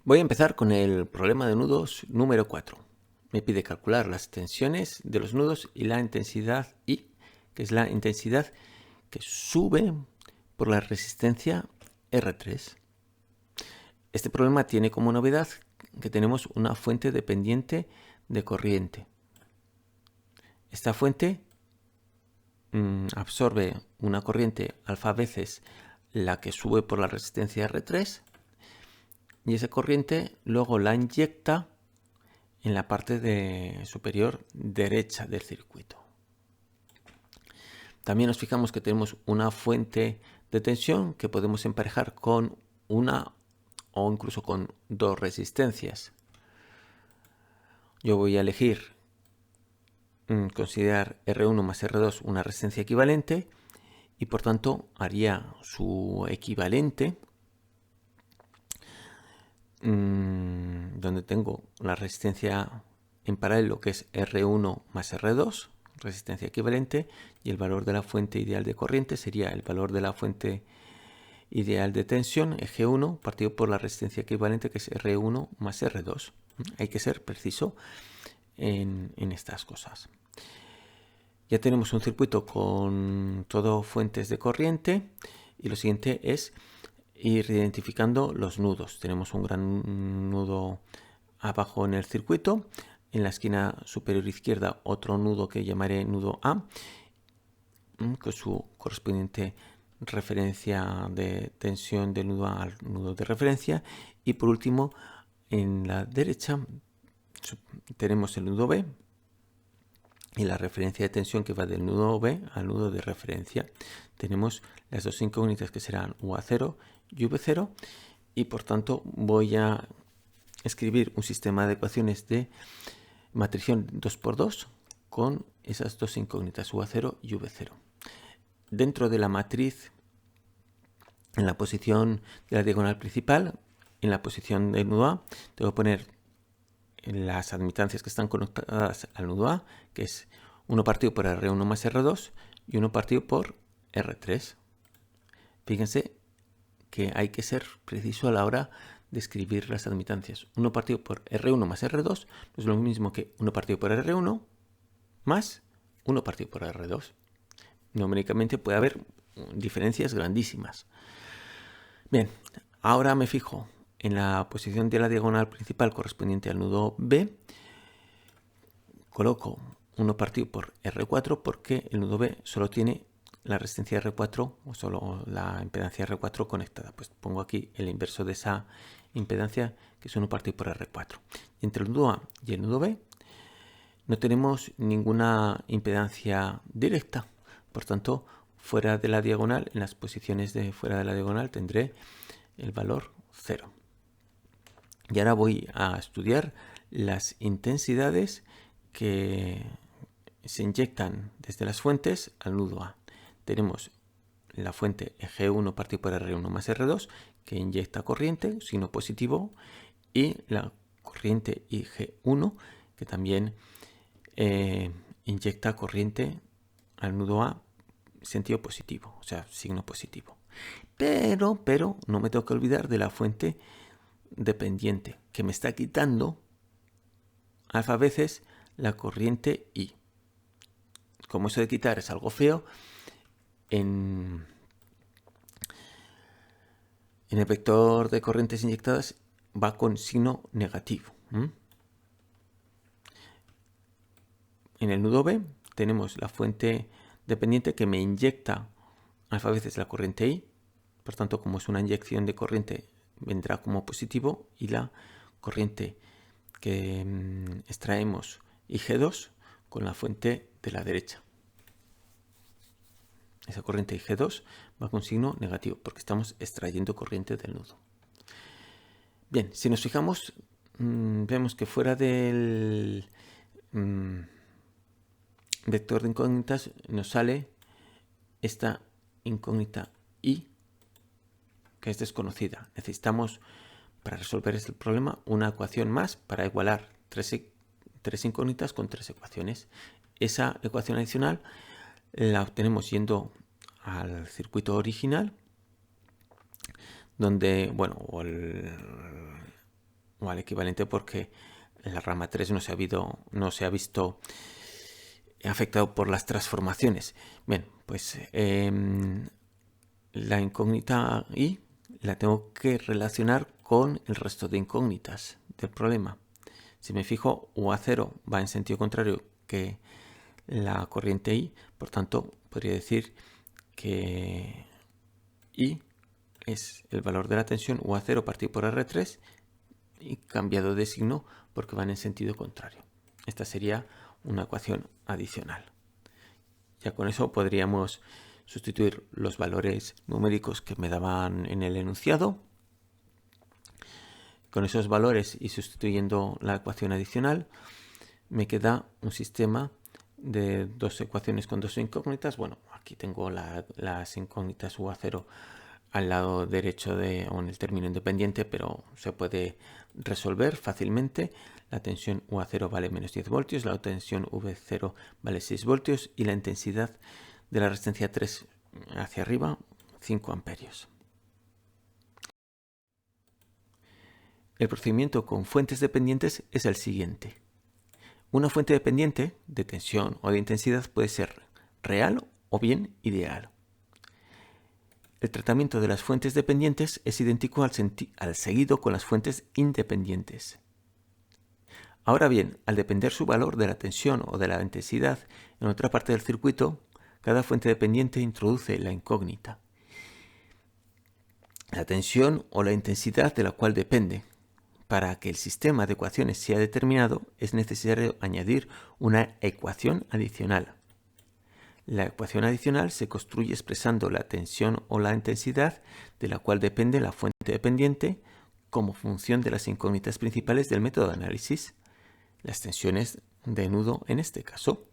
Voy a empezar con el problema de nudos número 4. Me pide calcular las tensiones de los nudos y la intensidad I, que es la intensidad que sube por la resistencia R3. Este problema tiene como novedad que tenemos una fuente dependiente de corriente. Esta fuente absorbe una corriente alfa veces la que sube por la resistencia R3 y esa corriente luego la inyecta en la parte superior derecha del circuito. También nos fijamos que tenemos una fuente de tensión que podemos emparejar con una o incluso con dos resistencias. Yo voy a elegir considerar R1 más R2 una resistencia equivalente y por tanto haría su equivalente donde tengo la resistencia en paralelo que es R1 más R2, resistencia equivalente, y el valor de la fuente ideal de corriente sería el valor de la fuente ideal de tensión, eje 1, partido por la resistencia equivalente que es R1 más R2. Hay que ser preciso en estas cosas. Ya tenemos un circuito con todo fuentes de corriente y lo siguiente es ir identificando los nudos. Tenemos un gran nudo abajo en el circuito, en la esquina superior izquierda otro nudo que llamaré nudo A, con su correspondiente referencia de tensión del nudo A al nudo de referencia, y por último en la derecha tenemos el nudo B y la referencia de tensión que va del nudo B al nudo de referencia. Tenemos las dos incógnitas que serán UA0 y V0 y por tanto voy a escribir un sistema de ecuaciones de matrición 2×2 con esas dos incógnitas UA0 y V0. Dentro de la matriz, en la posición de la diagonal principal, en la posición del nudo A, tengo que poner las admitancias que están conectadas al nudo A, que es 1 partido por R1 más R2 y 1 partido por R3. Fíjense que hay que ser preciso a la hora de escribir las admitancias. 1 partido por R1 más R2 es lo mismo que 1 partido por R1 más 1 partido por R2. Numéricamente puede haber diferencias grandísimas. Bien, ahora me fijo en la posición de la diagonal principal correspondiente al nudo B. Coloco 1 partido por R4 porque el nudo B solo tiene la resistencia R4 o solo la impedancia R4 conectada. Pues pongo aquí el inverso de esa impedancia, que es 1 partido por R4. Y entre el nudo A y el nudo B no tenemos ninguna impedancia directa. Por tanto, fuera de la diagonal, en las posiciones de fuera de la diagonal tendré el valor 0. Y ahora voy a estudiar las intensidades que se inyectan desde las fuentes al nudo A. Tenemos la fuente eje 1 partido por R1 más R2 que inyecta corriente, signo positivo, y la corriente IG1 que también inyecta corriente al nudo A sentido positivo, o sea, signo positivo. Pero no me tengo que olvidar de la fuente dependiente que me está quitando alfa veces la corriente I. Como eso de quitar es algo feo, en el vector de corrientes inyectadas va con signo negativo. En el nudo B tenemos la fuente dependiente que me inyecta alfa veces la corriente I. Por tanto, como es una inyección de corriente, vendrá como positivo, y la corriente que extraemos IG2 con la fuente de la derecha. Esa corriente IG2 va con signo negativo porque estamos extrayendo corriente del nudo. Bien, si nos fijamos, vemos que fuera del vector de incógnitas nos sale esta incógnita I, que es desconocida. Necesitamos, para resolver este problema, una ecuación más para igualar tres incógnitas con tres ecuaciones. Esa ecuación adicional la obtenemos yendo al circuito original, donde, bueno, o al equivalente porque la rama 3 no se ha visto afectado por las transformaciones. Bien, pues la incógnita I la tengo que relacionar con el resto de incógnitas del problema. Si me fijo, UA0 va en sentido contrario que la corriente I, por tanto, podría decir que I es el valor de la tensión UA0 partido por R3 y cambiado de signo porque van en sentido contrario. Esta sería una ecuación adicional. Ya con eso podríamos sustituir los valores numéricos que me daban en el enunciado. Con esos valores y sustituyendo la ecuación adicional, me queda un sistema de dos ecuaciones con dos incógnitas. Bueno, aquí tengo las incógnitas UA0 al lado derecho o en el término independiente, pero se puede resolver fácilmente. La tensión UA0 vale menos 10 voltios, la tensión V0 vale 6 voltios y la intensidad de la resistencia 3 hacia arriba 5 amperios. El procedimiento con fuentes dependientes es el siguiente. Una fuente dependiente de tensión o de intensidad puede ser real o bien ideal. El tratamiento de las fuentes dependientes es idéntico al seguido con las fuentes independientes. Ahora bien, al depender su valor de la tensión o de la intensidad en otra parte del circuito, cada fuente dependiente introduce la incógnita, la tensión o la intensidad de la cual depende. Para que el sistema de ecuaciones sea determinado, es necesario añadir una ecuación adicional. La ecuación adicional se construye expresando la tensión o la intensidad de la cual depende la fuente dependiente como función de las incógnitas principales del método de análisis, las tensiones de nudo en este caso.